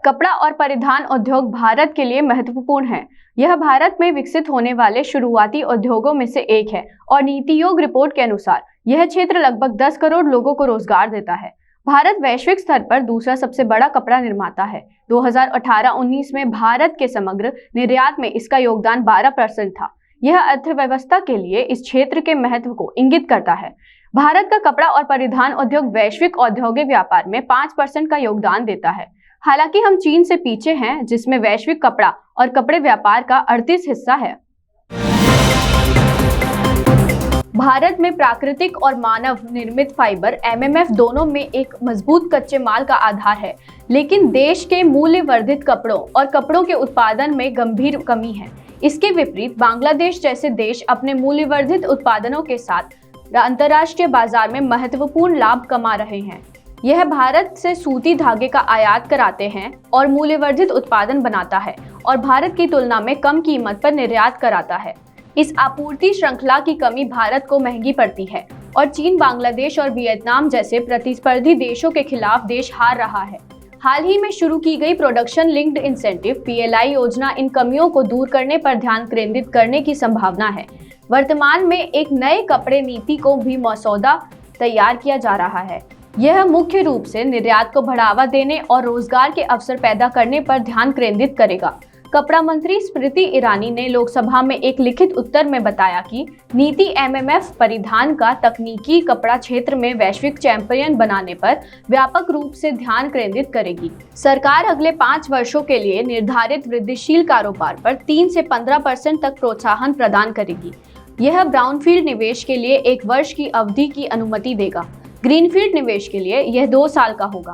कपड़ा और परिधान उद्योग भारत के लिए महत्वपूर्ण है। यह भारत में विकसित होने वाले शुरुआती उद्योगों में से एक है और नीति आयोग रिपोर्ट के अनुसार यह क्षेत्र लगभग 10 करोड़ लोगों को रोजगार देता है। भारत वैश्विक स्तर पर दूसरा सबसे बड़ा कपड़ा निर्माता है। 2018-19 में भारत के समग्र निर्यात में इसका योगदान 12% था। यह अर्थव्यवस्था के लिए इस क्षेत्र के महत्व को इंगित करता है। भारत का कपड़ा और परिधान उद्योग वैश्विक औद्योगिक व्यापार में 5% का योगदान देता है। हालांकि हम चीन से पीछे हैं, जिसमें वैश्विक कपड़ा और कपड़े व्यापार का 38 हिस्सा है। भारत में प्राकृतिक और मानव निर्मित फाइबर MMF दोनों में एक मजबूत कच्चे माल का आधार है, लेकिन देश के मूल्य वर्धित कपड़ों और कपड़ों के उत्पादन में गंभीर कमी है। इसके विपरीत बांग्लादेश जैसे देश अपने मूल्यवर्धित उत्पादनों के साथ अंतर्राष्ट्रीय बाजार में महत्वपूर्ण लाभ कमा रहे हैं। यह भारत से सूती धागे का आयात कराते हैं और मूल्यवर्धित उत्पादन बनाता है और भारत की तुलना में कम कीमत पर निर्यात कराता है। इस आपूर्ति श्रृंखला की कमी भारत को महंगी पड़ती है और चीन, बांग्लादेश और वियतनाम जैसे प्रतिस्पर्धी देशों के खिलाफ देश हार रहा है। हाल ही में शुरू की गई प्रोडक्शन लिंक्ड इंसेंटिव PLI योजना इन कमियों को दूर करने पर ध्यान केंद्रित करने की संभावना है। वर्तमान में एक नए कपड़े नीति को भी मसौदा तैयार किया जा रहा है। यह मुख्य रूप से निर्यात को बढ़ावा देने और रोजगार के अवसर पैदा करने पर ध्यान केंद्रित करेगा। कपड़ा मंत्री स्मृति ईरानी ने लोकसभा में एक लिखित उत्तर में बताया कि नीति MMF परिधान का तकनीकी कपड़ा क्षेत्र में वैश्विक चैंपियन बनाने पर व्यापक रूप से ध्यान केंद्रित करेगी। सरकार अगले 5 वर्षों के लिए निर्धारित वृद्धिशील कारोबार पर 3 से 15% तक प्रोत्साहन प्रदान करेगी। यह ब्राउनफील्ड निवेश के लिए 1 वर्ष की अवधि की अनुमति देगा। ग्रीनफील्ड निवेश के लिए यह 2 साल का होगा।